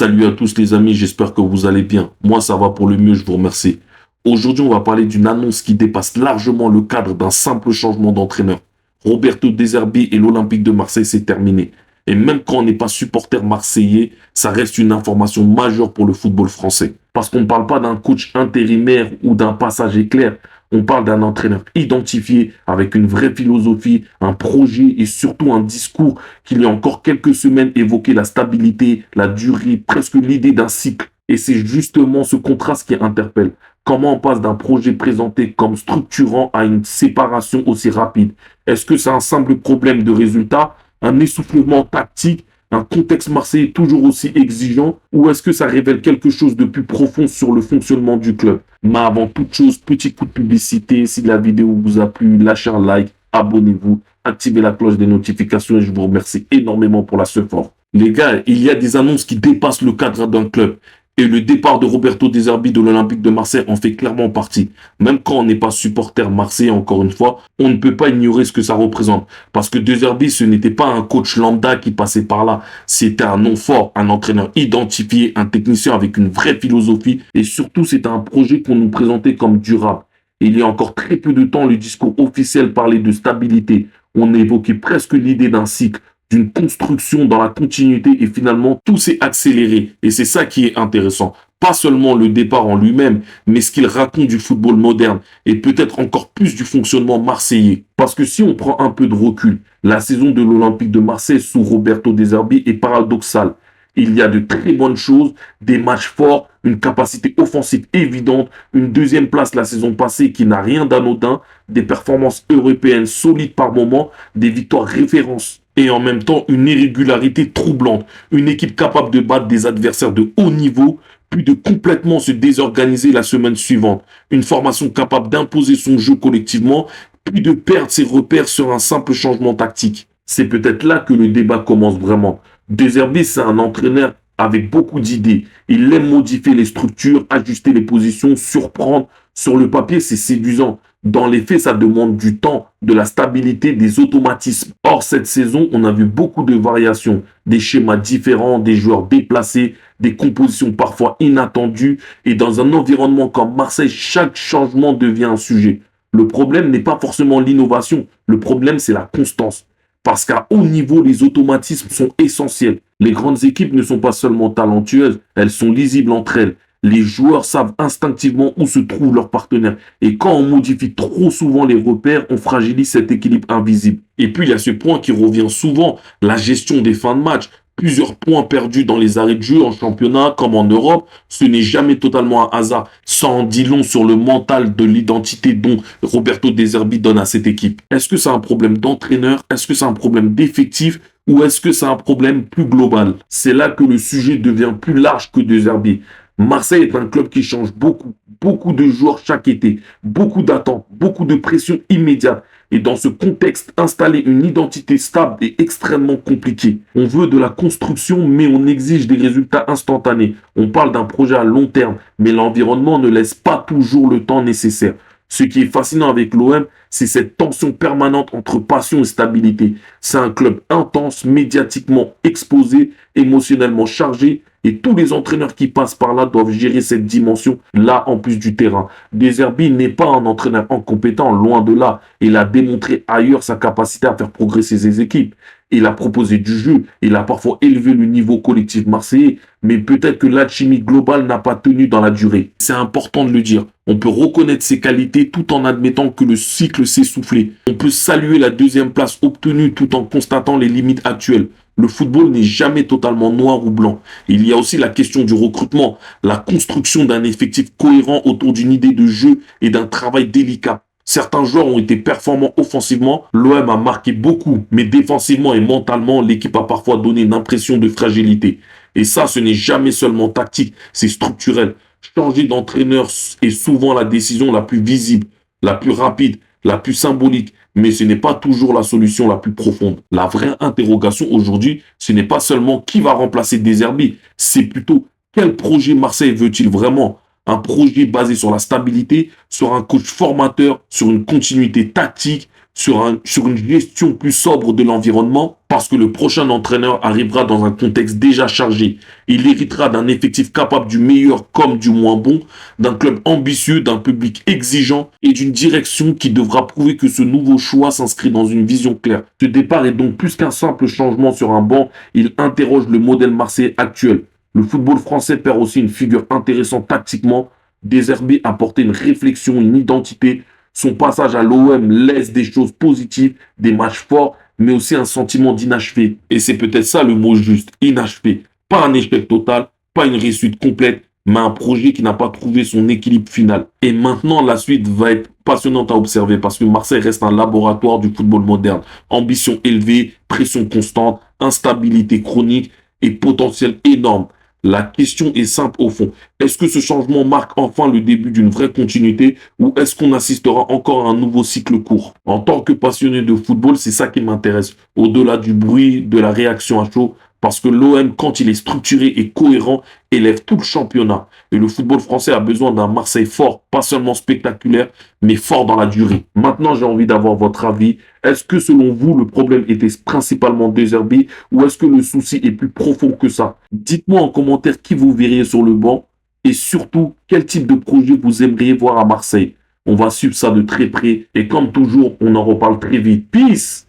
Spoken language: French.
Salut à tous les amis, j'espère que vous allez bien. Moi ça va pour le mieux, je vous remercie. Aujourd'hui on va parler d'une annonce qui dépasse largement le cadre d'un simple changement d'entraîneur. Roberto De Zerbi et l'Olympique de Marseille, c'est terminé. Et même quand on n'est pas supporter marseillais, ça reste une information majeure pour le football français. Parce qu'on ne parle pas d'un coach intérimaire ou d'un passage éclair, on parle d'un entraîneur identifié avec une vraie philosophie, un projet et surtout un discours qui il y a encore quelques semaines évoquait la stabilité, la durée, presque l'idée d'un cycle. Et c'est justement ce contraste qui interpelle. Comment on passe d'un projet présenté comme structurant à une séparation aussi rapide? Est-ce que c'est un simple problème de résultat, un essoufflement tactique, un contexte marseillais toujours aussi exigeant, ou est-ce que ça révèle quelque chose de plus profond sur le fonctionnement du club? Mais avant toute chose, petit coup de publicité. Si la vidéo vous a plu, lâchez un like, abonnez-vous, activez la cloche des notifications et je vous remercie énormément pour la support. Les gars, il y a des annonces qui dépassent le cadre d'un club. Et le départ de Roberto De Zerbi de l'Olympique de Marseille en fait clairement partie. Même quand on n'est pas supporter marseillais, encore une fois, on ne peut pas ignorer ce que ça représente. Parce que De Zerbi, ce n'était pas un coach lambda qui passait par là. C'était un nom fort, un entraîneur identifié, un technicien avec une vraie philosophie. Et surtout, c'était un projet qu'on nous présentait comme durable. Et il y a encore très peu de temps, le discours officiel parlait de stabilité. On évoquait presque l'idée d'un cycle, d'une construction dans la continuité et finalement tout s'est accéléré. Et c'est ça qui est intéressant. Pas seulement le départ en lui-même, mais ce qu'il raconte du football moderne et peut-être encore plus du fonctionnement marseillais. Parce que si on prend un peu de recul, la saison de l'Olympique de Marseille sous Roberto De Zerbi est paradoxale. Il y a de très bonnes choses, des matchs forts, une capacité offensive évidente, une deuxième place la saison passée qui n'a rien d'anodin, des performances européennes solides par moments, des victoires références et en même temps une irrégularité troublante. Une équipe capable de battre des adversaires de haut niveau, puis de complètement se désorganiser la semaine suivante. Une formation capable d'imposer son jeu collectivement, puis de perdre ses repères sur un simple changement tactique. C'est peut-être là que le débat commence vraiment. De Zerbi, c'est un entraîneur avec beaucoup d'idées. Il aime modifier les structures, ajuster les positions, surprendre. Sur le papier, c'est séduisant. Dans les faits, ça demande du temps, de la stabilité, des automatismes. Or, cette saison, on a vu beaucoup de variations, des schémas différents, des joueurs déplacés, des compositions parfois inattendues. Et dans un environnement comme Marseille, chaque changement devient un sujet. Le problème n'est pas forcément l'innovation. Le problème, c'est la constance. Parce qu'à haut niveau, les automatismes sont essentiels. Les grandes équipes ne sont pas seulement talentueuses, elles sont lisibles entre elles. Les joueurs savent instinctivement où se trouve leur partenaire. Et quand on modifie trop souvent les repères, on fragilise cet équilibre invisible. Et puis, il y a ce point qui revient souvent, la gestion des fins de match. Plusieurs points perdus dans les arrêts de jeu en championnat comme en Europe, ce n'est jamais totalement un hasard. Ça en dit long sur le mental de l'identité dont Roberto De Zerbi donne à cette équipe. Est-ce que c'est un problème d'entraîneur? Est-ce que c'est un problème d'effectif? Ou est-ce que c'est un problème plus global? C'est là que le sujet devient plus large que De Zerbi. Marseille est un club qui change beaucoup, beaucoup de joueurs chaque été, beaucoup d'attentes, beaucoup de pression immédiate. Et dans ce contexte, installer une identité stable est extrêmement compliqué. On veut de la construction, mais on exige des résultats instantanés. On parle d'un projet à long terme, mais l'environnement ne laisse pas toujours le temps nécessaire. Ce qui est fascinant avec l'OM, c'est cette tension permanente entre passion et stabilité. C'est un club intense, médiatiquement exposé, émotionnellement chargé, et tous les entraîneurs qui passent par là doivent gérer cette dimension-là en plus du terrain. De Zerbi n'est pas un entraîneur incompétent, loin de là. Il a démontré ailleurs sa capacité à faire progresser ses équipes. Il a proposé du jeu, il a parfois élevé le niveau collectif marseillais, mais peut-être que l'alchimie globale n'a pas tenu dans la durée. C'est important de le dire. On peut reconnaître ses qualités tout en admettant que le cycle s'est soufflé. On peut saluer la deuxième place obtenue tout en constatant les limites actuelles. Le football n'est jamais totalement noir ou blanc. Il y a aussi la question du recrutement, la construction d'un effectif cohérent autour d'une idée de jeu et d'un travail délicat. Certains joueurs ont été performants offensivement, l'OM a marqué beaucoup, mais défensivement et mentalement, l'équipe a parfois donné une impression de fragilité. Et ça, ce n'est jamais seulement tactique, c'est structurel. Changer d'entraîneur est souvent la décision la plus visible, la plus rapide, la plus symbolique, mais ce n'est pas toujours la solution la plus profonde. La vraie interrogation aujourd'hui, ce n'est pas seulement qui va remplacer De Zerbi, c'est plutôt quel projet Marseille veut-il vraiment? Un projet basé sur la stabilité, sur un coach formateur, sur une continuité tactique, sur une gestion plus sobre de l'environnement, parce que le prochain entraîneur arrivera dans un contexte déjà chargé. Il héritera d'un effectif capable du meilleur comme du moins bon, d'un club ambitieux, d'un public exigeant et d'une direction qui devra prouver que ce nouveau choix s'inscrit dans une vision claire. Ce départ est donc plus qu'un simple changement sur un banc, il interroge le modèle marseillais actuel. Le football français perd aussi une figure intéressante tactiquement. Deserbi a apporté une réflexion, une identité. Son passage à l'OM laisse des choses positives, des matchs forts, mais aussi un sentiment d'inachevé. Et c'est peut-être ça le mot juste, inachevé. Pas un échec total, pas une réussite complète, mais un projet qui n'a pas trouvé son équilibre final. Et maintenant, la suite va être passionnante à observer parce que Marseille reste un laboratoire du football moderne. Ambition élevée, pression constante, instabilité chronique et potentiel énorme. La question est simple au fond. Est-ce que ce changement marque enfin le début d'une vraie continuité ou est-ce qu'on assistera encore à un nouveau cycle court? En tant que passionné de football, c'est ça qui m'intéresse. Au-delà du bruit, de la réaction à chaud, parce que l'OM, quand il est structuré et cohérent, élève tout le championnat. Et le football français a besoin d'un Marseille fort, pas seulement spectaculaire, mais fort dans la durée. Maintenant, j'ai envie d'avoir votre avis. Est-ce que selon vous, le problème était principalement Deserbi ou est-ce que le souci est plus profond que ça? Dites-moi en commentaire qui vous verriez sur le banc et surtout, quel type de projet vous aimeriez voir à Marseille. On va suivre ça de très près et comme toujours, on en reparle très vite. Peace!